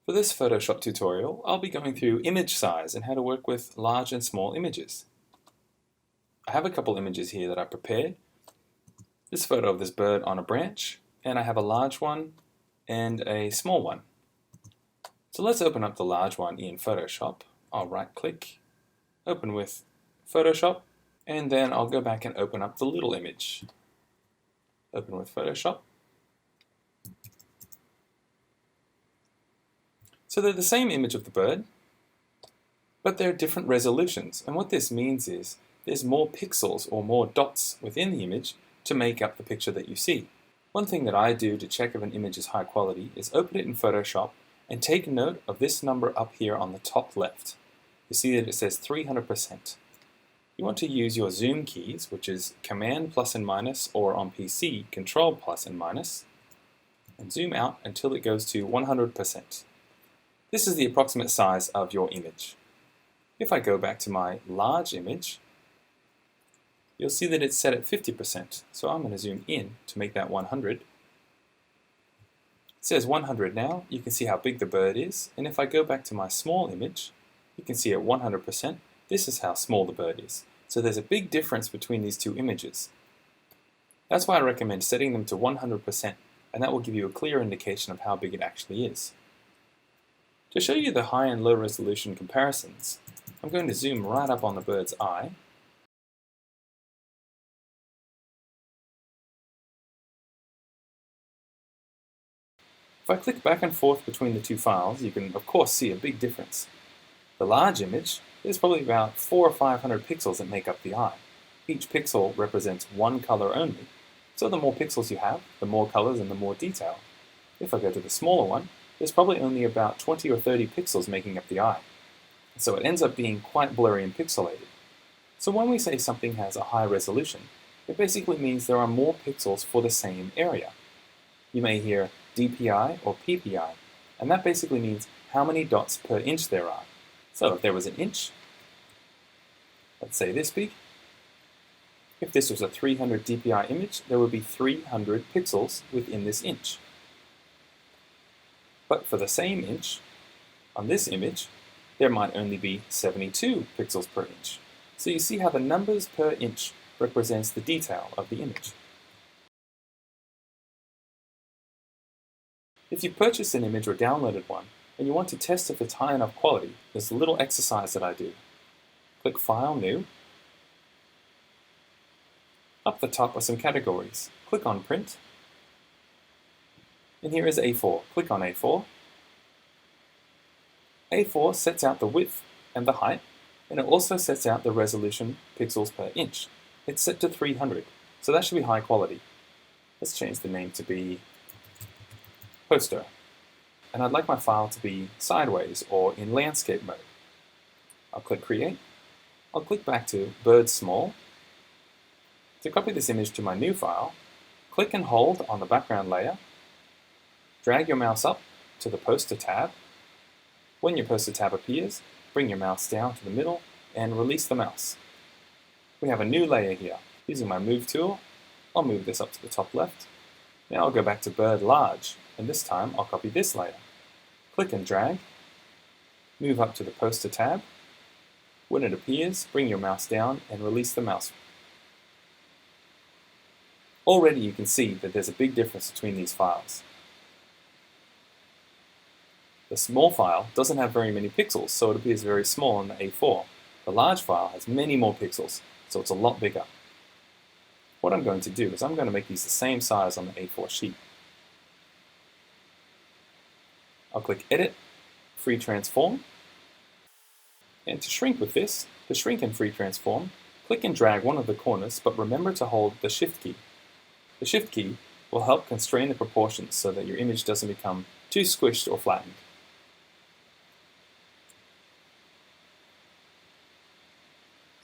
For this Photoshop tutorial, I'll be going through image size and how to work with large and small images. I have a couple images here that I prepared. This photo of this bird on a branch, and I have a large one and a small one. So let's open up the large one in Photoshop. I'll right click, open with Photoshop, and then I'll go back and open up the little image. Open with Photoshop. So they're the same image of the bird, but they're different resolutions. And what this means is there's more pixels or more dots within the image to make up the picture that you see. One thing that I do to check if an image is high quality is open it in Photoshop and take note of this number up here on the top left. You see that it says 300%. You want to use your zoom keys, which is Command plus and minus, or on PC, Control plus and minus, and zoom out until it goes to 100%. This is the approximate size of your image. If I go back to my large image, you'll see that it's set at 50%. So I'm going to zoom in to make that 100. It says 100 now. You can see how big the bird is. And if I go back to my small image, you can see at 100%, this is how small the bird is. So there's a big difference between these two images. That's why I recommend setting them to 100%, and that will give you a clear indication of how big it actually is. To show you the high and low resolution comparisons, I'm going to zoom right up on the bird's eye. If I click back and forth between the two files, you can of course see a big difference. The large image, there's probably about 400 or 500 pixels that make up the eye. Each pixel represents one color only, so the more pixels you have, the more colors and the more detail. If I go to the smaller one, there's probably only about 20 or 30 pixels making up the eye. So it ends up being quite blurry and pixelated. So when we say something has a high resolution, it basically means there are more pixels for the same area. You may hear DPI or PPI, and that basically means how many dots per inch there are. So if there was an inch, let's say this big, if this was a 300 DPI image, there would be 300 pixels within this inch. But for the same inch, on this image, there might only be 72 pixels per inch. So you see how the numbers per inch represents the detail of the image. If you purchased an image or downloaded one, and you want to test if it's high enough quality, there's a little exercise that I do. Click File, New. Up the top are some categories. Click on Print. And here is A4. Click on A4. A4 sets out the width and the height, and it also sets out the resolution pixels per inch. It's set to 300, so that should be high quality. Let's change the name to be Poster. And I'd like my file to be sideways or in landscape mode. I'll click Create. I'll click back to Bird Small. To copy this image to my new file, click and hold on the background layer. Drag your mouse up to the Poster tab. When your Poster tab appears, bring your mouse down to the middle and release the mouse. We have a new layer here. Using my Move tool, I'll move this up to the top left. Now I'll go back to Bird Large, and this time I'll copy this layer. Click and drag, move up to the Poster tab. When it appears, bring your mouse down and release the mouse. Already you can see that there's a big difference between these files. The small file doesn't have very many pixels, so it appears very small in the A4. The large file has many more pixels, so it's a lot bigger. What I'm going to do is I'm going to make these the same size on the A4 sheet. I'll click Edit, Free Transform, and to shrink with this, to shrink in Free Transform, click and drag one of the corners, but remember to hold the Shift key. The Shift key will help constrain the proportions so that your image doesn't become too squished or flattened.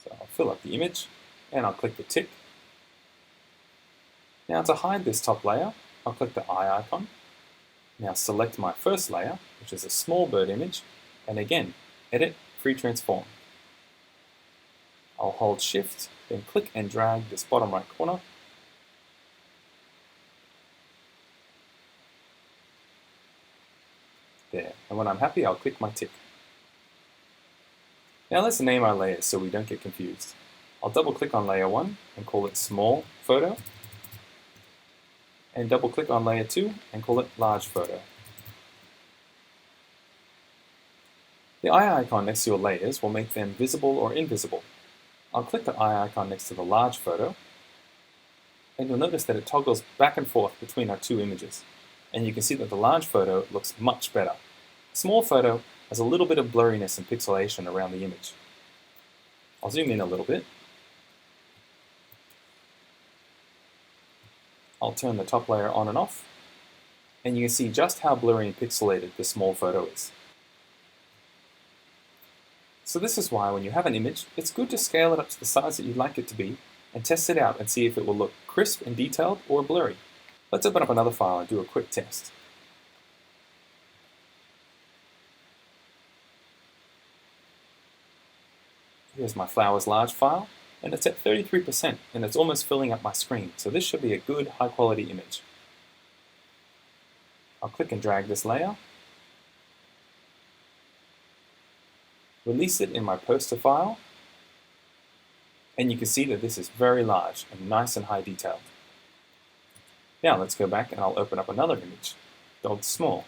So I'll fill up the image, and I'll click the tick. Now to hide this top layer, I'll click the eye icon. Now select my first layer, which is a small bird image, and again, Edit, Free Transform. I'll hold Shift, then click and drag this bottom right corner. There. and when I'm happy, I'll click my tick. Now let's name our layers so we don't get confused. I'll double click on layer 1 and call it small photo, and double click on layer 2 and call it large photo. The eye icon next to your layers will make them visible or invisible. I'll click the eye icon next to the large photo, and you'll notice that it toggles back and forth between our two images. And you can see that the large photo looks much better. The small photo has a little bit of blurriness and pixelation around the image. I'll zoom in a little bit. I'll turn the top layer on and off, and you can see just how blurry and pixelated the small photo is. So this is why when you have an image, it's good to scale it up to the size that you'd like it to be and test it out and see if it will look crisp and detailed or blurry. Let's open up another file and do a quick test. Here's my flowers large file, and it's at 33%, and it's almost filling up my screen, so this should be a good high quality image. I'll click and drag this layer, release it in my poster file, and you can see that this is very large and nice and high detailed. Now let's go back and I'll open up another image, dog small.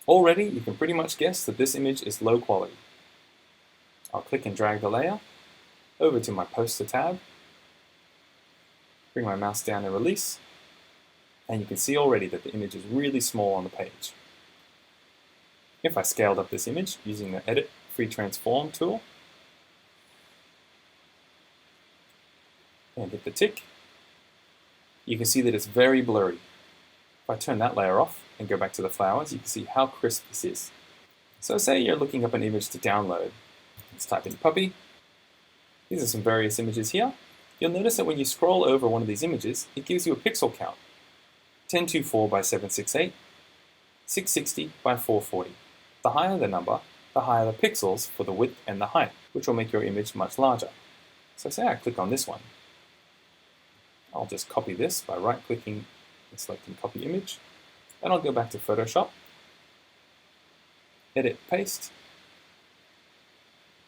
Already you can pretty much guess that this image is low quality. I'll click and drag the layer over to my poster tab, bring my mouse down and release, and you can see already that the image is really small on the page. If I scaled up this image using the Edit Free Transform tool and hit the tick, you can see that it's very blurry. If I turn that layer off and go back to the flowers, you can see how crisp this is. So say you're looking up an image to download. Let's type in puppy. These are some various images here. You'll notice that when you scroll over one of these images, it gives you a pixel count. 1024 by 768, 660 by 440. The higher the number, the higher the pixels for the width and the height, which will make your image much larger. So say I click on this one. I'll just copy this by right-clicking and selecting Copy Image, and I'll go back to Photoshop, Edit Paste.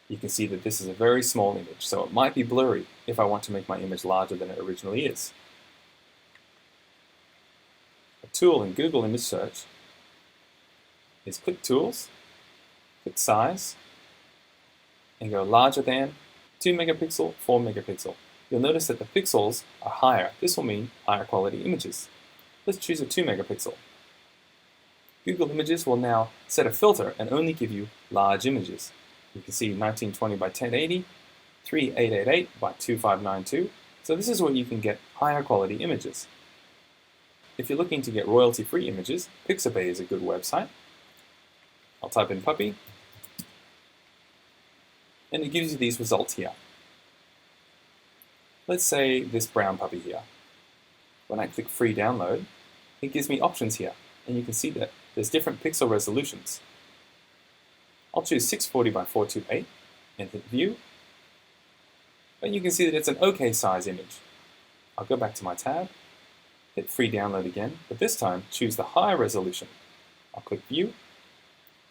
You can see that this is a very small image, so it might be blurry if I want to make my image larger than it originally is. A tool in Google Image Search is click Tools, click Size, and go larger than 2 megapixel, 4 megapixel. You'll notice that the pixels are higher. This will mean higher quality images. Let's choose a 2 megapixel. Google Images will now set a filter and only give you large images. You can see 1920 by 1080, 3888 by 2592. So this is where you can get higher quality images. If you're looking to get royalty-free images, Pixabay is a good website. I'll type in puppy, and it gives you these results here. Let's say this brown puppy here. When I click free download, it gives me options here, and you can see that there's different pixel resolutions. I'll choose 640 by 428 and hit view, and you can see that it's an okay size image. I'll go back to my tab, hit free download again, but this time choose the high resolution. I'll click view,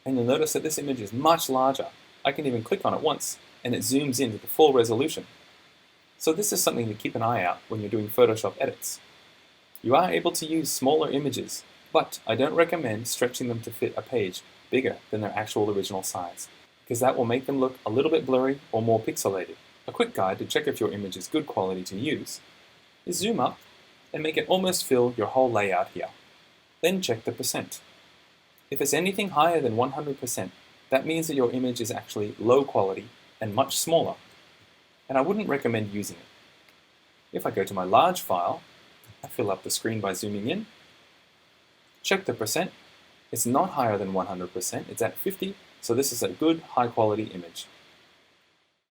and you'll notice that this image is much larger. I can even click on it once, and it zooms into the full resolution. So this is something to keep an eye out when you're doing Photoshop edits. You are able to use smaller images, but I don't recommend stretching them to fit a page bigger than their actual original size, because that will make them look a little bit blurry or more pixelated. A quick guide to check if your image is good quality to use is zoom up and make it almost fill your whole layout here. Then check the percent. If it's anything higher than 100%, that means that your image is actually low quality and much smaller, and I wouldn't recommend using it. If I go to my large file, I fill up the screen by zooming in, check the percent. It's not higher than 100%, it's at 50, so this is a good high quality image.